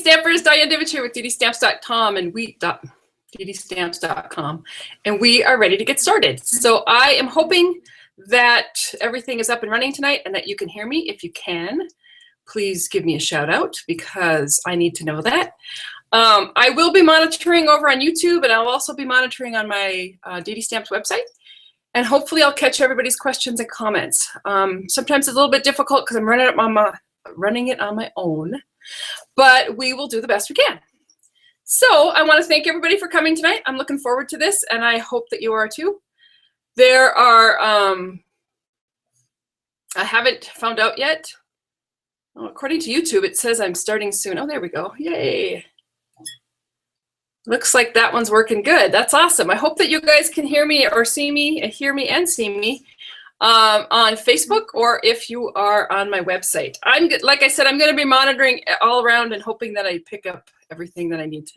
Stampers, Diane Dimich here with DDStamps.com and DDStamps.com, and we are ready to get started. So I am hoping that everything is up and running tonight and that you can hear me. If you can, please give me a shout out because I need to know that. I will be monitoring over on YouTube, and I'll also be monitoring on my DDStamps website. And hopefully I'll catch everybody's questions and comments. Sometimes it's a little bit difficult because I'm running it on my own, but we will do the best we can. So I want to thank everybody for coming tonight. I'm looking forward to this, and I hope that you are too. There are, I haven't found out yet. Oh, according to YouTube, it says I'm starting soon. Oh, there we go. Yay. Looks like that one's working good. That's awesome. I hope that you guys can hear me or see me, hear me and see me on Facebook, or if you are on my website. Like I said, I'm going to be monitoring all around and hoping that I pick up everything that I need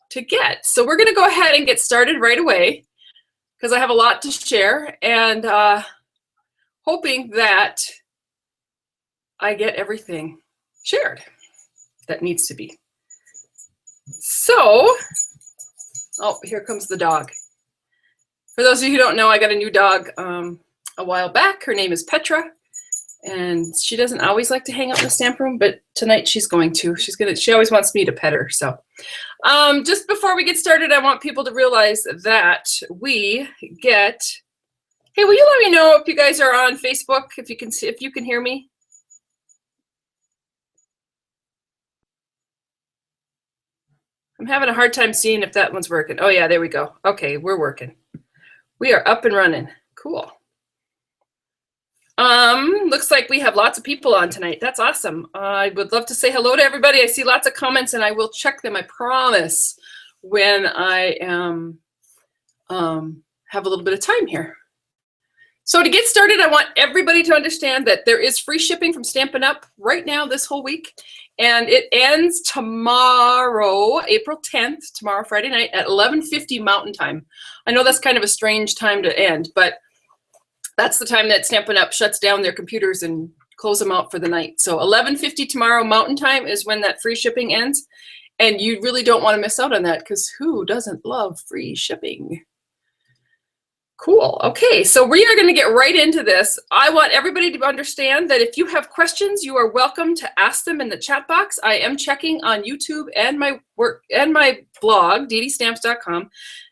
to get. So we're going to go ahead and get started right away because I have a lot to share, and hoping that I get everything shared that needs to be. So, oh, here comes the dog. For those of you who don't know, I got a new dog a while back. Her name is Petra, and she doesn't always like to hang out in the stamp room, but tonight she's going to. She always wants me to pet her. So, just before we get started, I want people to realize that we get. Hey, will you let me know if you guys are on Facebook? If you can see, if you can hear me. I'm having a hard time seeing if that one's working. Oh yeah, there we go. Okay, we're working. We are up and running. Cool. Looks like we have lots of people on tonight. That's awesome. I would love to say hello to everybody. I see lots of comments, and I will check them, I promise, when I have a little bit of time here. So to get started, I want everybody to understand that there is free shipping from Stampin' Up! Right now this whole week. And it ends tomorrow, April 10th, tomorrow, Friday night, at 11:50 Mountain Time. I know that's kind of a strange time to end, but that's the time that Stampin' Up! Shuts down their computers and close them out for the night. So 11:50 tomorrow Mountain Time is when that free shipping ends. And you really don't want to miss out on that because who doesn't love free shipping? Cool. Okay, so we are going to get right into this. I want everybody to understand that if you have questions, you are welcome to ask them in the chat box. I am checking on YouTube and my work and my blog, DDStamps.com,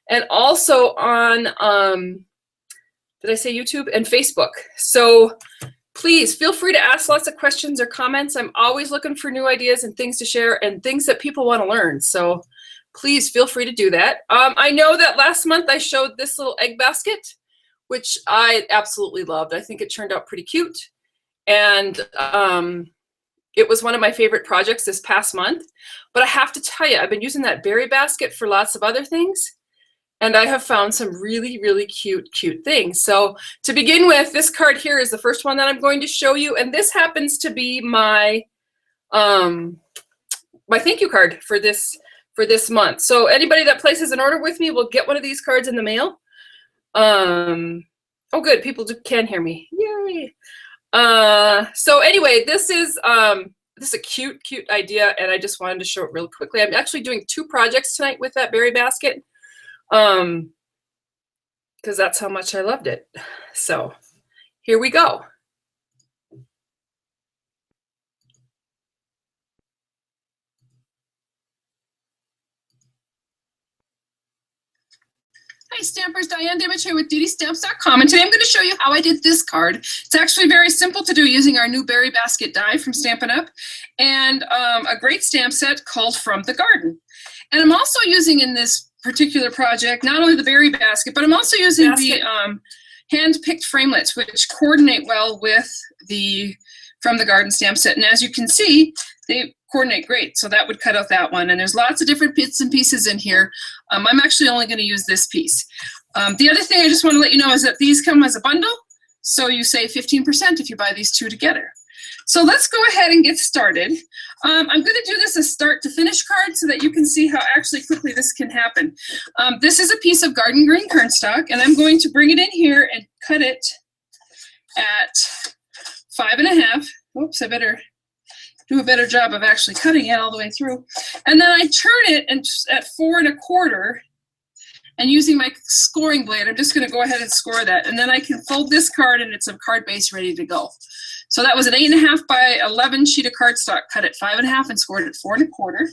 and also on did I say YouTube and Facebook. So please feel free to ask lots of questions or comments. I'm always looking for new ideas and things to share and things that people want to learn. So please feel free to do that. I know that last month I showed this little egg basket, which I absolutely loved. I think it turned out pretty cute. And it was one of my favorite projects this past month. But I have to tell you, I've been using that berry basket for lots of other things. And I have found some really, really cute things. So to begin with, this card here is the first one that I'm going to show you. And this happens to be my, my thank you card for this month. So anybody that places an order with me will get one of these cards in the mail. Oh good, people can hear me. Yay. So anyway, this is a cute idea, and I just wanted to show it real quickly. I'm actually doing 2 projects tonight with that berry basket. Because that's how much I loved it. So here we go. Hi Stampers, Diane Dimich here with DDStamps.com, and today I'm going to show you how I did this card. It's actually very simple to do using our new berry basket die from Stampin' Up! And a great stamp set called From the Garden. And I'm also using in this particular project not only the berry basket, but I'm also using the hand-picked framelits, which coordinate well with the From the Garden stamp set. And as you can see, they coordinate great. So that would cut out that one. And there's lots of different bits and pieces in here. I'm actually only going to use this piece. The other thing I just want to let you know is that these come as a bundle. So you save 15% if you buy these 2 together. So let's go ahead and get started. I'm going to do this as start to finish card so that you can see how actually quickly this can happen. This is a piece of garden green cardstock, and I'm going to bring it in here and cut it at 5.5. Oops, I better do a better job of actually cutting it all the way through. And then I turn it and at 4 1/4, and using my scoring blade, I'm just gonna go ahead and score that. And then I can fold this card and it's a card base ready to go. So that was an 8 1/2 by 11 sheet of cardstock, cut at 5 1/2 and scored at 4 1/4.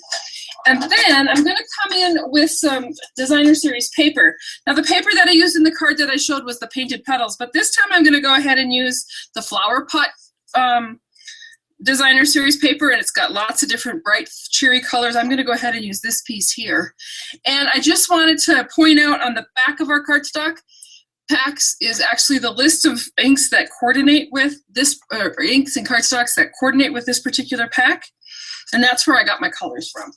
And then I'm gonna come in with some designer series paper. Now the paper that I used in the card that I showed was the painted petals, but this time I'm gonna go ahead and use the flower pot designer series paper, and it's got lots of different bright cheery colors. I'm going to go ahead and use this piece here. And I just wanted to point out on the back of our cardstock packs is actually the list of inks that coordinate with this, or inks and cardstocks that coordinate with this particular pack. And that's where I got my colors from.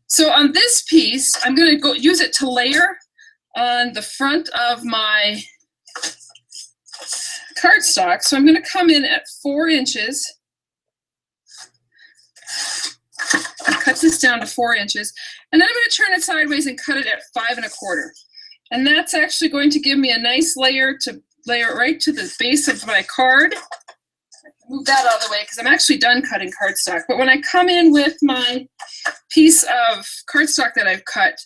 So on this piece, I'm going to go use it to layer on the front of my cardstock. So I'm going to come in at 4 inches. Cut this down to 4 inches, and then I'm going to turn it sideways and cut it at 5 1/4. And that's actually going to give me a nice layer to layer right to the base of my card. Move that out of the way because I'm actually done cutting cardstock. But when I come in with my piece of cardstock that I've cut,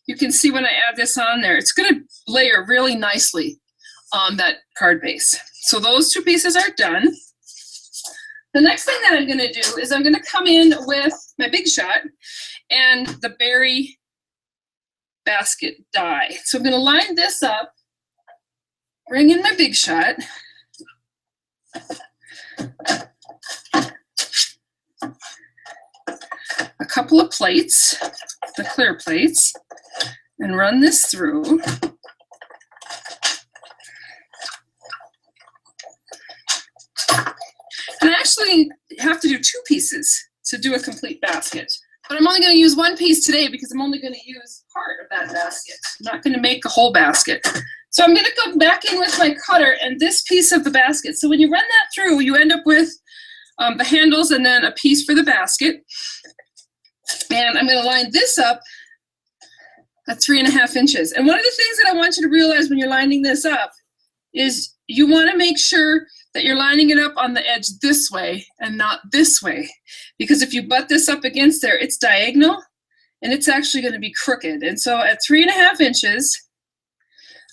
you can see when I add this on there, it's going to layer really nicely on that card base. So those 2 pieces are done. The next thing that I'm going to do is I'm going to come in with my Big Shot and the berry basket die. So I'm going to line this up, bring in my Big Shot, a couple of plates, the clear plates, and run this through. And I actually have to do 2 pieces to do a complete basket. But I'm only going to use 1 piece today because I'm only going to use part of that basket. I'm not going to make the whole basket. So I'm going to go back in with my cutter and this piece of the basket. So when you run that through, you end up with the handles and then a piece for the basket. And I'm going to line this up at 3 1/2 inches. And one of the things that I want you to realize when you're lining this up is you want to make sure that you're lining it up on the edge this way and not this way. Because if you butt this up against there, it's diagonal and it's actually going to be crooked. And so at 3 1/2 inches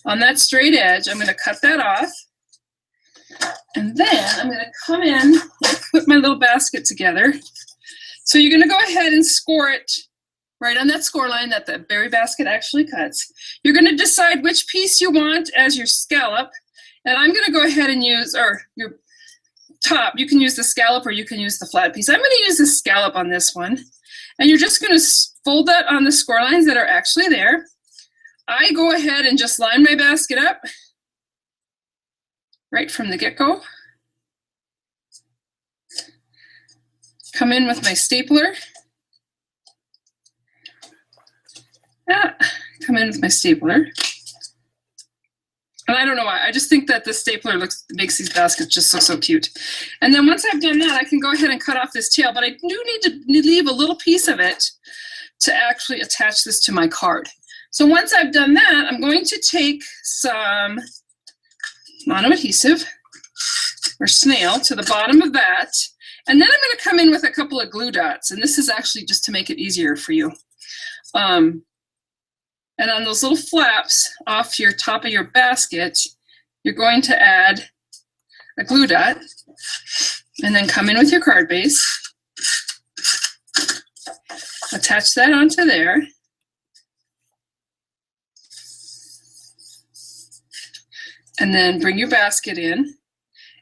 on that straight edge, I'm going to cut that off. And then I'm going to come in and put my little basket together. So you're going to go ahead and score it right on that score line that the berry basket actually cuts. You're going to decide which piece you want as your scallop. And I'm going to go ahead and use, or your top, you can use the scallop or you can use the flat piece. I'm going to use the scallop on this one. And you're just going to fold that on the score lines that are actually there. I go ahead and just line my basket up right from the get-go. Come in with my stapler. Come in with my stapler. And I don't know why, I just think that the stapler makes these baskets just so cute. And then once I've done that, I can go ahead and cut off this tail, but I do need to leave a little piece of it to actually attach this to my card. So once I've done that, I'm going to take some mono adhesive or snail to the bottom of that. And then I'm going to come in with a couple of glue dots. And this is actually just to make it easier for you. And on those little flaps off your top of your basket, you're going to add a glue dot and then come in with your card base, attach that onto there. And then bring your basket in.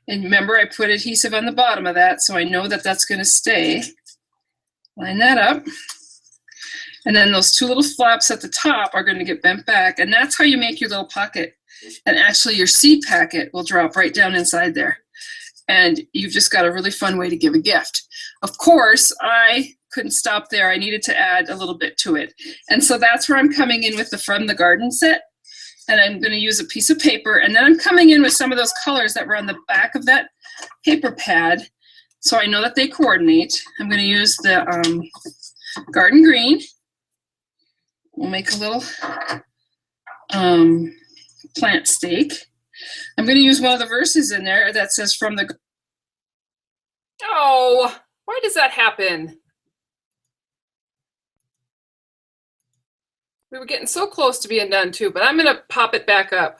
And remember, I put adhesive on the bottom of that, so I know that that's going to stay. Line that up. And then those 2 little flaps at the top are going to get bent back. And that's how you make your little pocket. And actually your seed packet will drop right down inside there. And you've just got a really fun way to give a gift. Of course, I couldn't stop there. I needed to add a little bit to it. And so that's where I'm coming in with the From the Garden set. And I'm going to use a piece of paper. And then I'm coming in with some of those colors that were on the back of that paper pad. So I know that they coordinate. I'm going to use the garden green. We'll make a little plant stake. I'm going to use one of the verses in there that says from the... Oh, Why does that happen? We were getting so close to being done too, but I'm gonna pop it back up.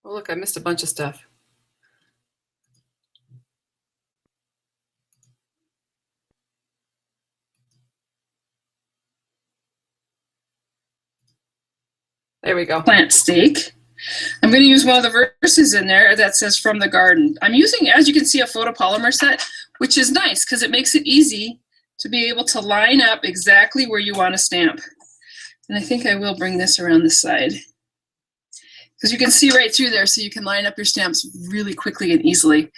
Oh, look, I missed a bunch of stuff. There we go. Plant stake. I'm going to use one of the verses in there that says from the garden. I'm using, as you can see, a photopolymer set, which is nice because it makes it easy to be able to line up exactly where you want to stamp. And I think I will bring this around the side because you can see right through there, so you can line up your stamps really quickly and easily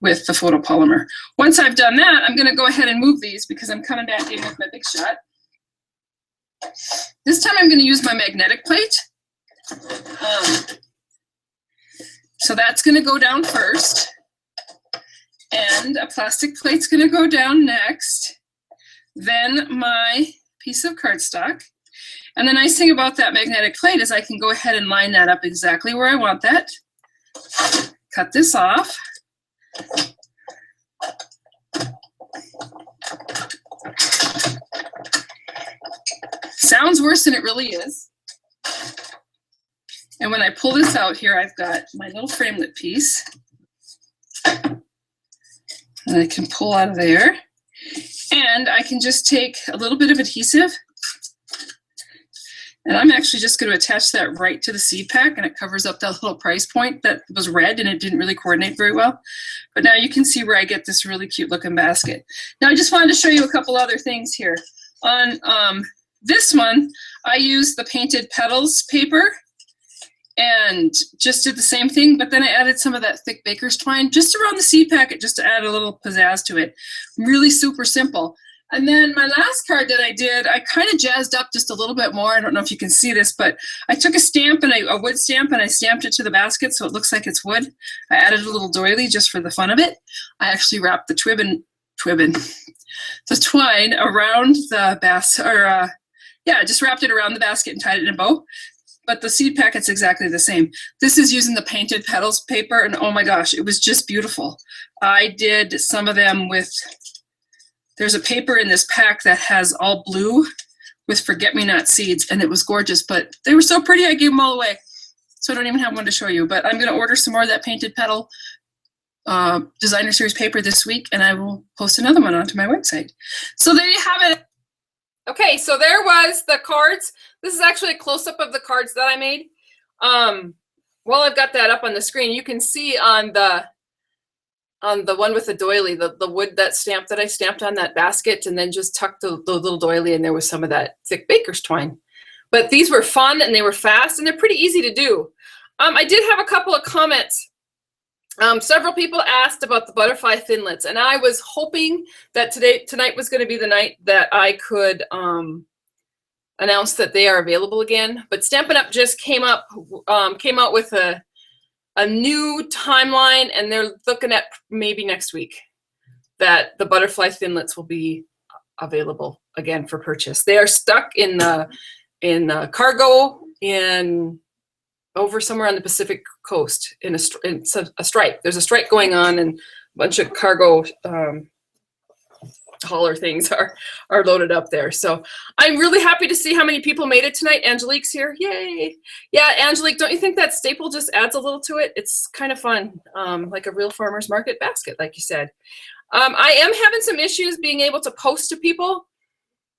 with the photopolymer. Once I've done that, I'm going to go ahead and move these because I'm coming back in with my big shot. This time I'm going to use my magnetic plate. So that's going to go down first, and a plastic plate's going to go down next, then my piece of cardstock. And the nice thing about that magnetic plate is I can go ahead and line that up exactly where I want that. Cut this off. Sounds worse than it really is. And when I pull this out here, I've got my little framelit piece that I can pull out of there. And I can just take a little bit of adhesive, and I'm actually just going to attach that right to the seed pack, and it covers up that little price point that was red and it didn't really coordinate very well. But now you can see where I get this really cute looking basket. Now I just wanted to show you a couple other things here. On this one, I used the painted petals paper and just did the same thing, but then I added some of that thick baker's twine just around the seed packet just to add a little pizzazz to it. Really super simple. And then my last card that I did, I kind of jazzed up just a little bit more. I don't know if you can see this, but I took a stamp and a wood stamp and I stamped it to the basket so it looks like it's wood. I added a little doily just for the fun of it. I actually wrapped the the twine around the basket, or just wrapped it around the basket and tied it in a bow. But the seed packet's exactly the same. This is using the painted petals paper, and oh my gosh, it was just beautiful. I did some of them with, there's a paper in this pack that has all blue with forget-me-not seeds, and it was gorgeous, but they were so pretty I gave them all away. So I don't even have one to show you, but I'm gonna order some more of that painted petal designer series paper this week, and I will post another one onto my website. So there you have it. Okay, so there was the cards. This is actually a close-up of the cards that I made. While I've got that up on the screen, you can see on the one with the doily, the wood that I stamped on that basket, and then just tucked the little doily, and there was some of that thick baker's twine. But these were fun, and they were fast, and they're pretty easy to do. I did have a couple of comments. Several people asked about the butterfly thinlits, and I was hoping that tonight was going to be the night that I could announce that they are available again. But Stampin' Up! Just came out with a new timeline, and they're looking at maybe next week that the butterfly thinlits will be available again for purchase. They are stuck in cargo in over somewhere on the Pacific coast in a strike. There's a strike going on, and a bunch of cargo hauler things are loaded up there. So I'm really happy to see how many people made it tonight. Angelique's here. Yay. Yeah, Angelique, don't you think that staple just adds a little to it? It's kind of fun, like a real farmer's market basket, like you said. I am having some issues being able to post to people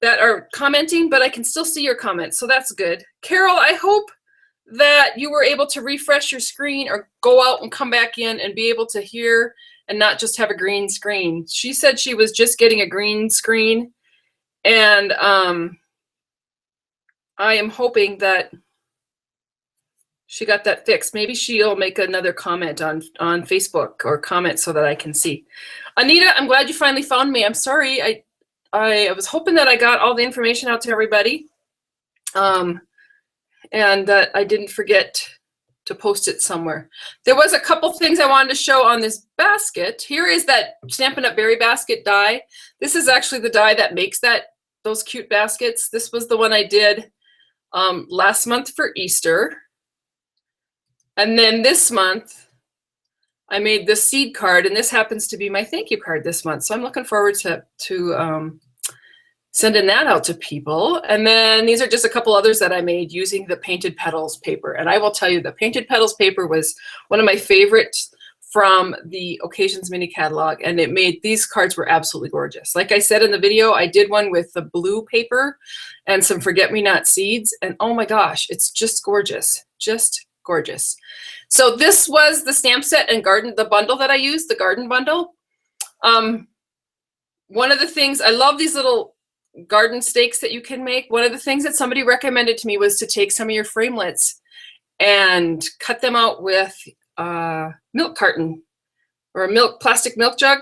that are commenting, but I can still see your comments, so that's good. Carol, I hope that you were able to refresh your screen or go out and come back in and be able to hear and not just have a green screen. She said she was just getting a green screen, and I am hoping that she got that fixed. Maybe she'll make another comment on Facebook or comment so that I can see. Anita, I'm glad you finally found me. I'm sorry. I was hoping that I got all the information out to everybody. And that I didn't forget to post it somewhere. There was a couple things I wanted to show on this basket. Here is that Stampin' Up! Berry basket die. This is actually the die that makes those cute baskets. This was the one I did last month for Easter. And then this month, I made this seed card, and this happens to be my thank you card this month. So I'm looking forward to sending that out to people. And then these are just a couple others that I made using the Painted Petals paper. And I will tell you, the Painted Petals paper was one of my favorites from the Occasions mini catalog, and it made, these cards were absolutely gorgeous. Like I said in the video, I did one with the blue paper and some forget-me-not seeds, and oh my gosh, it's just gorgeous, just gorgeous. So this was the stamp set and garden, the bundle that I used, the garden bundle. One of the things, I love these little garden stakes that you can make. One of the things that somebody recommended to me was to take some of your framelits and cut them out with a milk carton or a plastic milk jug.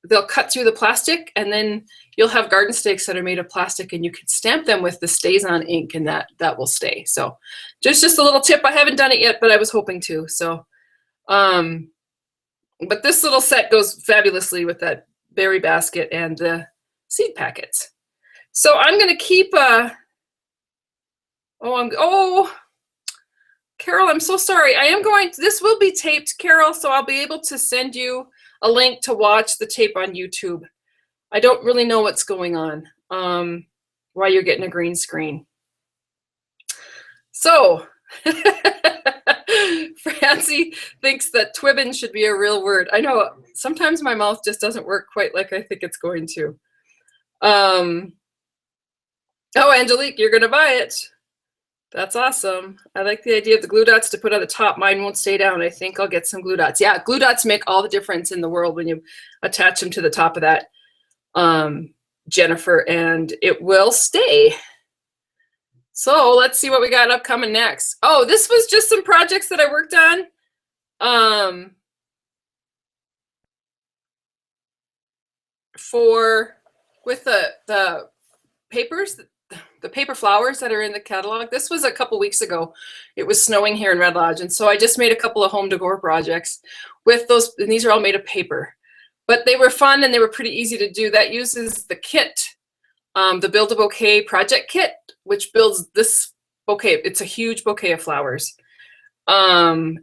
They'll cut through the plastic, and then you'll have garden stakes that are made of plastic, and you can stamp them with the Stays On ink, and that will stay. So just a little tip. I haven't done it yet, but I was hoping to. So but this little set goes fabulously with that berry basket and the seed packets. So I'm going to keep Carol, I'm so sorry. I am going to, this will be taped, Carol, so I'll be able to send you a link to watch the tape on YouTube. I don't really know what's going on while you're getting a green screen. So Francie thinks that twibbin should be a real word. I know sometimes my mouth just doesn't work quite like I think it's going to. Oh, Angelique, you're going to buy it. That's awesome. I like the idea of the glue dots to put on the top. Mine won't stay down. I think I'll get some glue dots. Yeah, glue dots make all the difference in the world when you attach them to the top of that, Jennifer, and it will stay. So let's see what we got upcoming next. Oh, this was just some projects that I worked on with the papers, the paper flowers that are in the catalog. This was a couple weeks ago. It was snowing here in Red Lodge, and so I just made a couple of home decor projects with those, and these are all made of paper. But they were fun and they were pretty easy to do. That uses the kit, the Build a Bouquet project kit, which builds this bouquet. It's a huge bouquet of flowers. And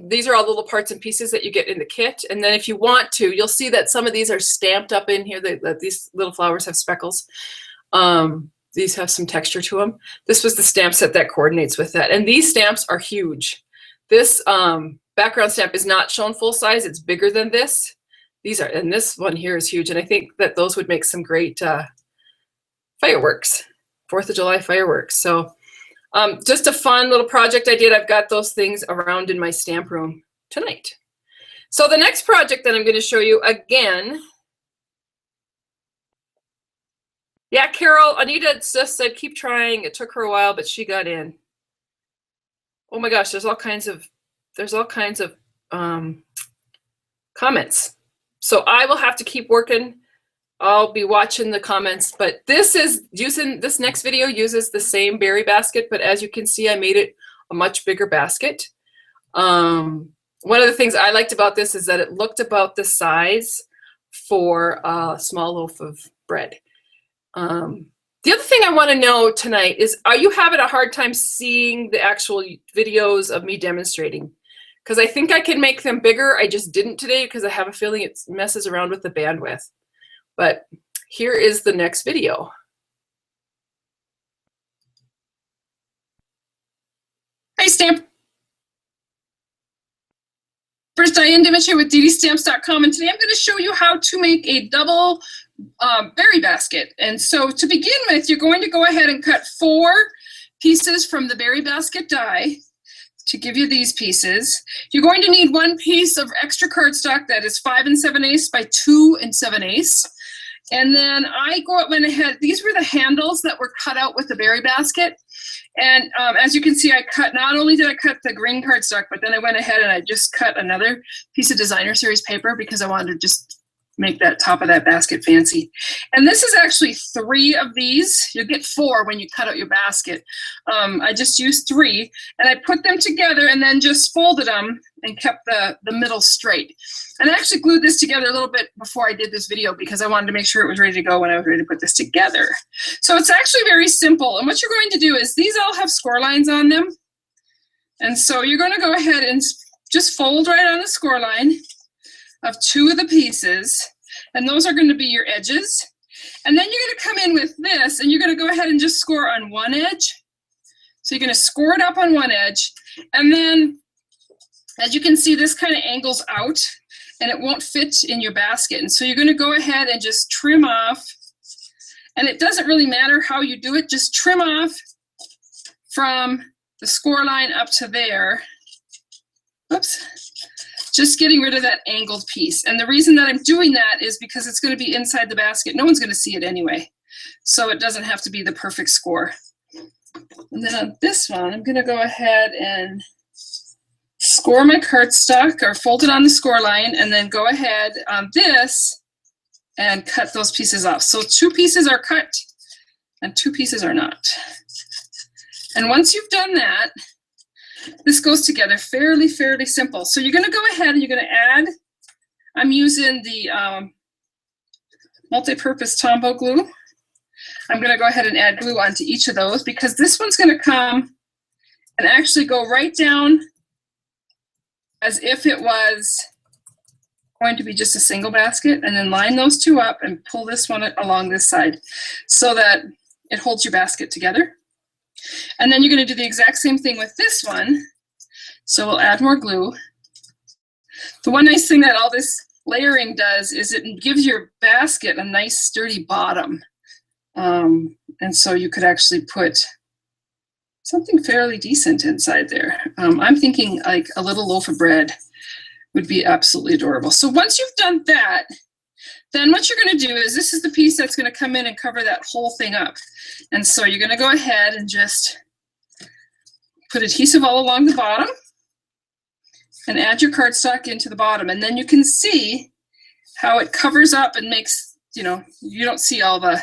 these are all the little parts and pieces that you get in the kit. And then if you want to, you'll see that some of these are stamped up in here. That these little flowers have speckles. These have some texture to them. This was the stamp set that coordinates with that. And these stamps are huge. This background stamp is not shown full size. It's bigger than this. These are, and this one here is huge. And I think that those would make some great fireworks, 4th of July fireworks. So just a fun little project I did. I've got those things around in my stamp room tonight. So the next project that I'm going to show you again. Yeah, Carol, Anita just said, keep trying. It took her a while, but she got in. Oh my gosh, there's all kinds of comments. So I will have to keep working. I'll be watching the comments, but this next video uses the same berry basket, but as you can see, I made it a much bigger basket. One of the things I liked about this is that it looked about the size for a small loaf of bread. The other thing I want to know tonight is, are you having a hard time seeing the actual videos of me demonstrating? Because I think I can make them bigger. I just didn't today because I have a feeling it messes around with the bandwidth. But here is the next video. Hi, Stamp. First, Diane Dimich here with DDStamps.com, and today I'm going to show you how to make a double berry basket. And so to begin with, you're going to go ahead and cut 4 pieces from the berry basket die to give you these pieces. You're going to need 1 piece of extra cardstock that is 5 7/8 by 2 7/8. And then I went ahead, these were the handles that were cut out with the berry basket. And as you can see, not only did I cut the green cardstock, but then I went ahead and I just cut another piece of designer series paper because I wanted to just make that top of that basket fancy. And this is actually 3 of these. You get 4 when you cut out your basket. I just used 3, and I put them together and then just folded them and kept the middle straight. And I actually glued this together a little bit before I did this video because I wanted to make sure it was ready to go when I was ready to put this together. So it's actually very simple. And what you're going to do is, these all have score lines on them. And so you're going to go ahead and just fold right on the score line of 2 of the pieces, and those are going to be your edges. And then you're going to come in with this, and you're going to go ahead and just score on one edge. So you're going to score it up on one edge, and then as you can see, this kind of angles out, and it won't fit in your basket. And so you're going to go ahead and just trim off, and it doesn't really matter how you do it, just trim off from the score line up to there. Oops. Just getting rid of that angled piece. And the reason that I'm doing that is because it's going to be inside the basket. No one's going to see it anyway. So it doesn't have to be the perfect score. And then on this one, I'm going to go ahead and score my cardstock or fold it on the score line, and then go ahead on this and cut those pieces off. So 2 pieces are cut and 2 pieces are not. And once you've done that, this goes together fairly simple. So you're going to go ahead and you're going to add, I'm using the multi-purpose Tombow glue. I'm going to go ahead and add glue onto each of those, because this one's going to come and actually go right down as if it was going to be just a single basket, and then line those 2 up and pull this one along this side so that it holds your basket together. And then you're going to do the exact same thing with this one. So we'll add more glue. The one nice thing that all this layering does is it gives your basket a nice sturdy bottom. And so you could actually put something fairly decent inside there. I'm thinking like a little loaf of bread would be absolutely adorable. So once you've done that, then what you're going to do is, this is the piece that's going to come in and cover that whole thing up. And so you're going to go ahead and just put adhesive all along the bottom and add your cardstock into the bottom. And then you can see how it covers up and makes, you know, you don't see all the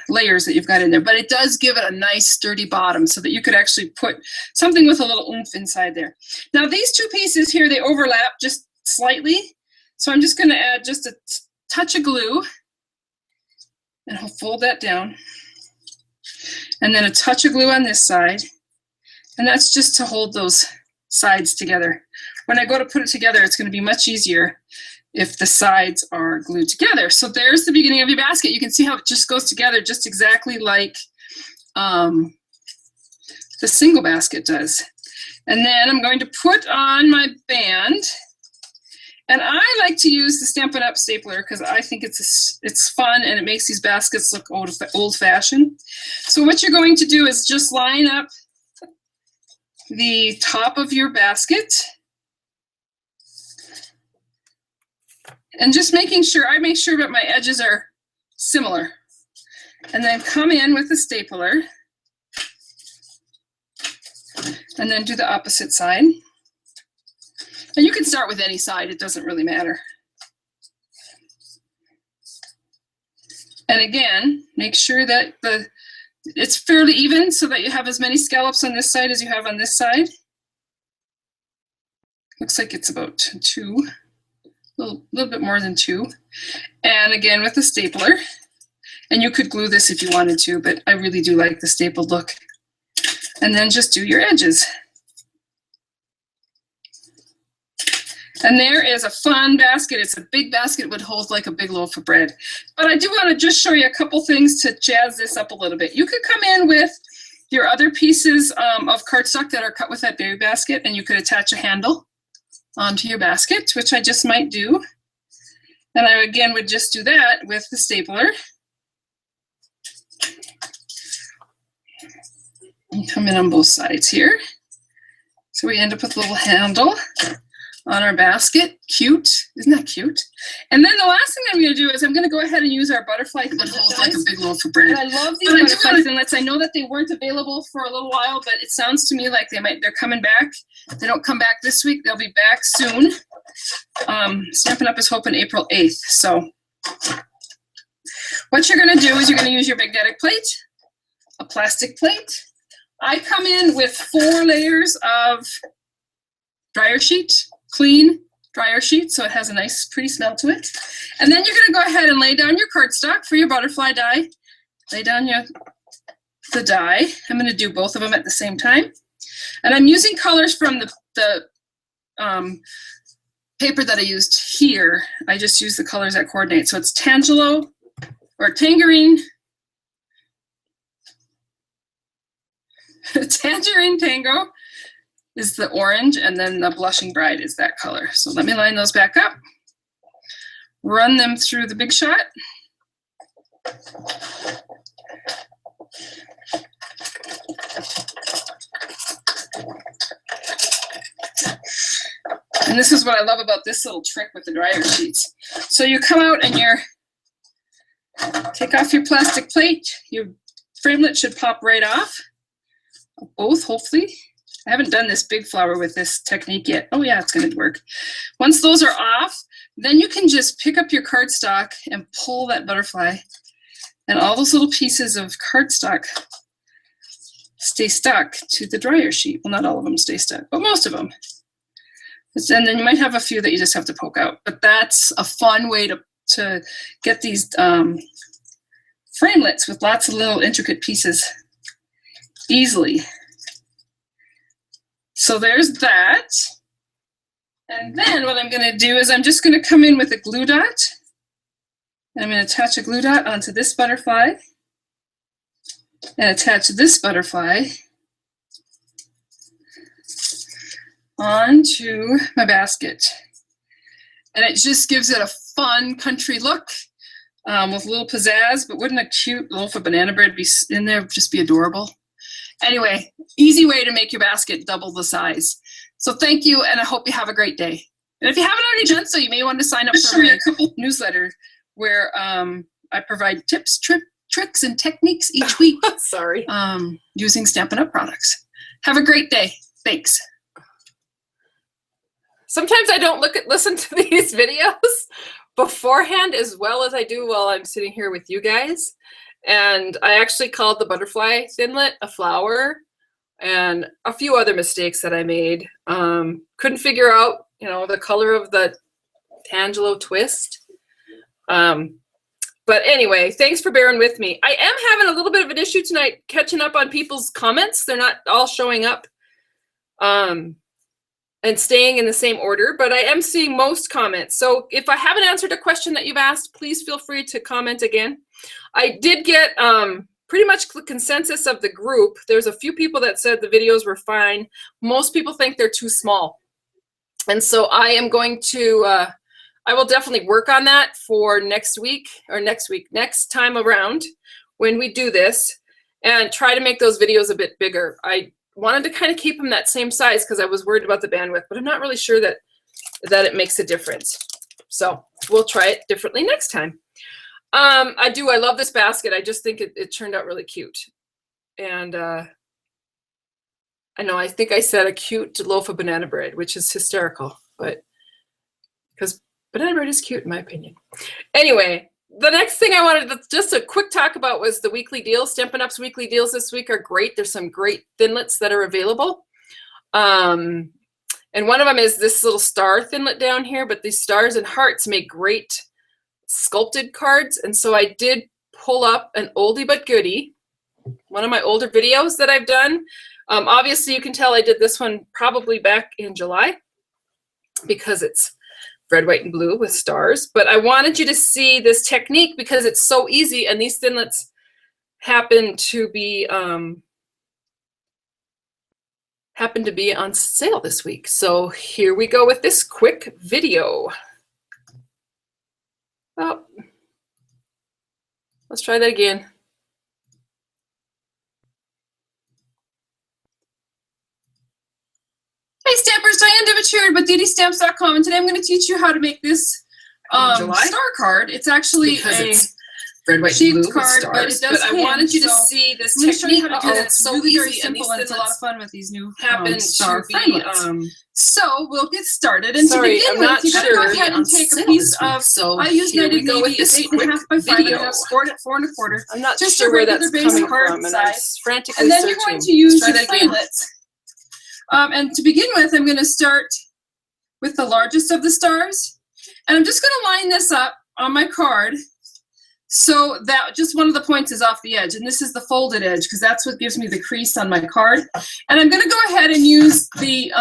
layers that you've got in there, but it does give it a nice sturdy bottom so that you could actually put something with a little oomph inside there. Now these 2 pieces here, they overlap just slightly. So I'm just going to add just a touch of glue, and I'll fold that down. And then a touch of glue on this side. And that's just to hold those sides together. When I go to put it together, it's going to be much easier if the sides are glued together. So there's the beginning of your basket. You can see how it just goes together just exactly like the single basket does. And then I'm going to put on my band. And I like to use the Stampin' Up! Stapler because I think it's fun and it makes these baskets look old-fashioned. So what you're going to do is just line up the top of your basket. And just making sure, I make sure that my edges are similar. And then come in with the stapler. And then do the opposite side. And you can start with any side, it doesn't really matter. And again, make sure that it's fairly even so that you have as many scallops on this side as you have on this side. Looks like it's about 2, a little bit more than 2. And again with the stapler. And you could glue this if you wanted to, but I really do like the stapled look. And then just do your edges. And there is a fun basket. It's a big basket. It would hold like a big loaf of bread. But I do want to just show you a couple things to jazz this up a little bit. You could come in with your other pieces of cardstock that are cut with that baby basket, and you could attach a handle onto your basket, which I just might do. And I again would just do that with the stapler. And come in on both sides here. So we end up with a little handle on our basket. Cute. Isn't that cute? And then the last thing I'm going to do is I'm going to go ahead and use our butterfly that holds like a big loaf of bread. And I love these butterfly thinlits. I know that they weren't available for a little while, but it sounds to me like they're coming back. If they don't come back this week, they'll be back soon. Stampin' Up! Is hoping April 8th. So what you're going to do is you're going to use your magnetic plate, a plastic plate. I come in with 4 layers of dryer sheet, clean dryer sheet, so it has a nice, pretty smell to it. And then you're going to go ahead and lay down your cardstock for your butterfly die. Lay down the die. I'm going to do both of them at the same time. And I'm using colors from the paper that I used here, I just used the colors that coordinate. So it's Tangelo or Tangerine, Tangerine Tango is the orange, and then the Blushing Bride is that color. So let me line those back up, run them through the Big Shot. And this is what I love about this little trick with the dryer sheets. So you come out and take off your plastic plate. Your framelit should pop right off. Both, hopefully. I haven't done this big flower with this technique yet. Oh yeah, it's gonna work. Once those are off, then you can just pick up your cardstock and pull that butterfly, and all those little pieces of cardstock stay stuck to the dryer sheet. Well, not all of them stay stuck, but most of them. And then you might have a few that you just have to poke out. But that's a fun way to get these framelits with lots of little intricate pieces easily. So there's that. And then what I'm going to do is I'm just going to come in with a glue dot. And I'm going to attach a glue dot onto this butterfly and attach this butterfly onto my basket. And it just gives it a fun country look with a little pizzazz, but wouldn't a cute loaf of banana bread be in there, just be adorable? Anyway, easy way to make your basket double the size. So thank you, and I hope you have a great day. And if you haven't already done so, you may want to sign up for my newsletter where I provide tips, tricks, and techniques each week. Sorry. Using Stampin' Up! Products. Have a great day. Thanks. Sometimes I don't listen to these videos beforehand as well as I do while I'm sitting here with you guys. And I actually called the butterfly thinlet a flower, and a few other mistakes that I made. Couldn't figure out, the color of the Tangelo twist. But anyway, thanks for bearing with me. I am having a little bit of an issue tonight catching up on people's comments. They're not all showing up and staying in the same order, but I am seeing most comments. So if I haven't answered a question that you've asked, please feel free to comment again. I did get pretty much the consensus of the group. There's a few people that said the videos were fine. Most people think they're too small. And so I am going to, I will definitely work on that for next time around when we do this, and try to make those videos a bit bigger. I wanted to kind of keep them that same size because I was worried about the bandwidth, but I'm not really sure that it makes a difference. So we'll try it differently next time. I love this basket. I just think it turned out really cute. And I think I said a cute loaf of banana bread, which is hysterical, but because banana bread is cute in my opinion. Anyway, the next thing I wanted to just a quick talk about was the weekly deals. Stampin' Up's weekly deals this week are great. There's some great thinlits that are available. And one of them is this little star thinlet down here, but these stars and hearts make great sculpted cards. And so I did pull up an oldie but goodie, one of my older videos that I've done. Obviously you can tell I did this one probably back in July because it's red, white, and blue with stars. But I wanted you to see this technique because it's so easy, and these thinlits happen to be on sale this week. So here we go with this quick video. Oh, let's try that again. Hey Stampers, Diane Dimich here at DDStamps.com, and today I'm going to teach you how to make this star card. It's actually it's red, white, and blue card, stars, but it does I wanted you to see this technique. It's so really very easy, simple, and it's a lot of fun with these new star framelits. So we'll get started. And sorry, to begin with, you gotta go ahead and take a piece of. I used knighted navy. It's 8.5 by 5, and I've scored it 4 1/4. I'm not just sure where that's coming card from, and size. I'm frantically and then searching. You're going to use your framelits. And to begin with, I'm going to start with the largest of the stars. And I'm just going to line this up on my card So that just one of the points is off the edge, and this is the folded edge because that's what gives me the crease on my card. And I'm going to go ahead and use the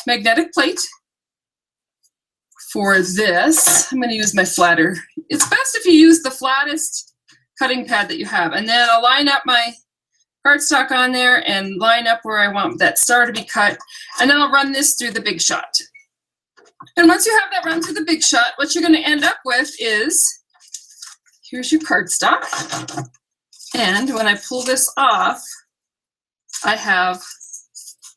magnetic plate for this. I'm going to use my flatter. It's best if you use the flattest cutting pad that you have. And then I'll line up my cardstock on there and line up where I want that star to be cut. And then I'll run this through the Big Shot. And once you have that run through the Big Shot, what you're going to end up with is, here's your cardstock. And when I pull this off, I have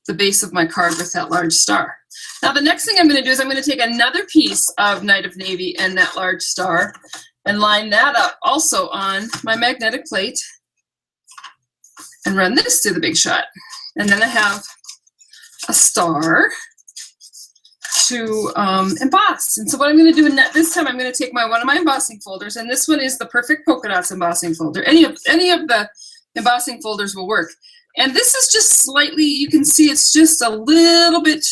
the base of my card with that large star. Now the next thing I'm going to do is I'm going to take another piece of Night of Navy and that large star and line that up also on my magnetic plate and run this through the Big Shot. And then I have a star to emboss. And so what I'm going to do this time, I'm going to take one of my embossing folders, and this one is the Perfect Polka Dots embossing folder. Any of the embossing folders will work. And this is just slightly, you can see it's just a little bit,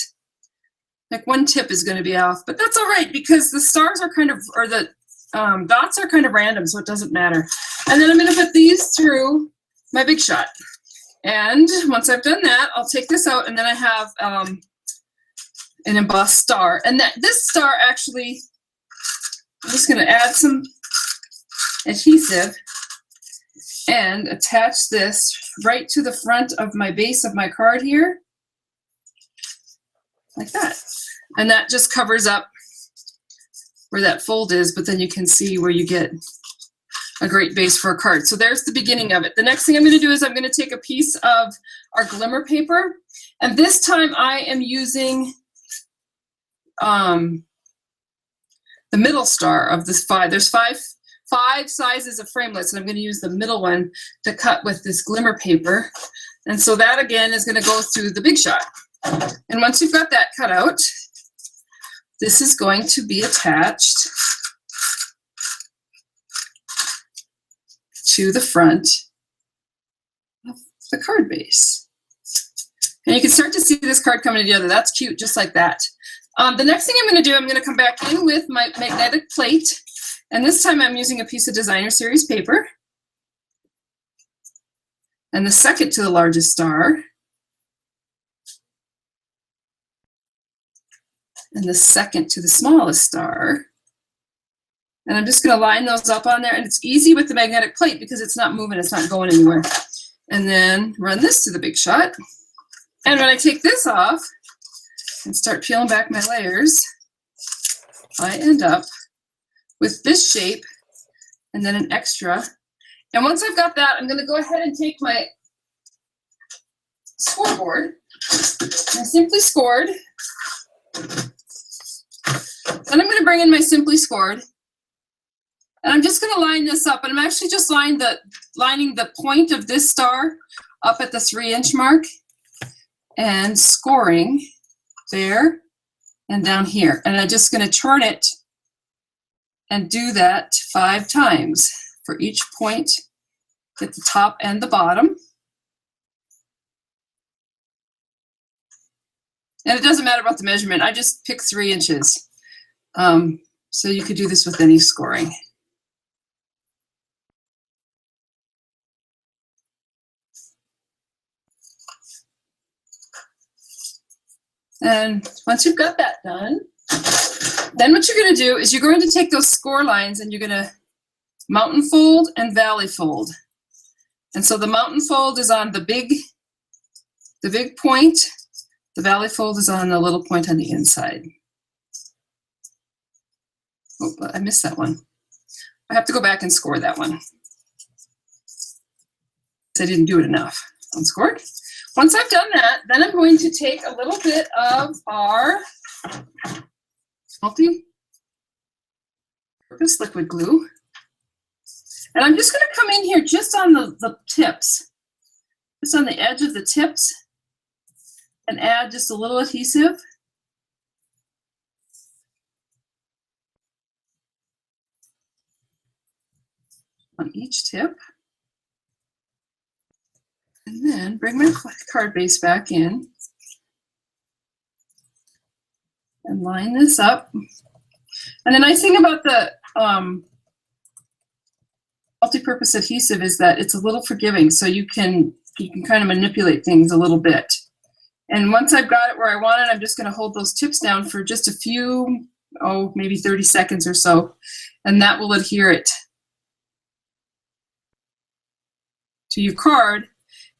like one tip is going to be off, but that's all right because the stars are kind of, or the dots are kind of random, so it doesn't matter. And then I'm going to put these through my Big Shot. And once I've done that, I'll take this out, and then I have an embossed star. And this star actually, I'm just going to add some adhesive and attach this right to the front of my base of my card here, like that. And that just covers up where that fold is, but then you can see where you get a great base for a card. So there's the beginning of it. The next thing I'm going to do is I'm going to take a piece of our glimmer paper, and this time I am using the middle star of this 5. There's five sizes of framelits, and I'm going to use the middle one to cut with this glimmer paper. And so that again is going to go through the Big Shot. And once you've got that cut out, this is going to be attached to the front of the card base. And you can start to see this card coming together. That's cute, just like that. The next thing I'm going to do, I'm going to come back in with my magnetic plate. And this time I'm using a piece of Designer Series paper. And the second to the largest star. And the second to the smallest star. And I'm just going to line those up on there. And it's easy with the magnetic plate because it's not moving, it's not going anywhere. And then run this to the Big Shot. And when I take this off and start peeling back my layers, I end up with this shape and then an extra. And once I've got that, I'm going to go ahead and take my scoreboard, my Simply Scored, then I'm going to bring in my Simply Scored, and I'm just going to line this up. And I'm actually just lining the point of this star up at the 3-inch mark and scoring there and down here. And I'm just going to turn it and do that 5 times for each point at the top and the bottom. And it doesn't matter about the measurement. I just picked 3 inches. So you could do this with any scoring. And once you've got that done, then what you're going to do is you're going to take those score lines and you're going to mountain fold and valley fold. And so the mountain fold is on the big point. The valley fold is on the little point on the inside. Oh, I missed that one. I have to go back and score that one. I didn't do it enough. Unscored. Once I've done that, then I'm going to take a little bit of our multi-purpose liquid glue. And I'm just going to come in here just on the tips, just on the edge of the tips, and add just a little adhesive. On each tip. And then bring my card base back in and line this up. And the nice thing about the multi-purpose adhesive is that it's a little forgiving, so you can kind of manipulate things a little bit. And once I've got it where I want it, I'm just going to hold those tips down for just a few, maybe 30 seconds or so, and that will adhere it to your card,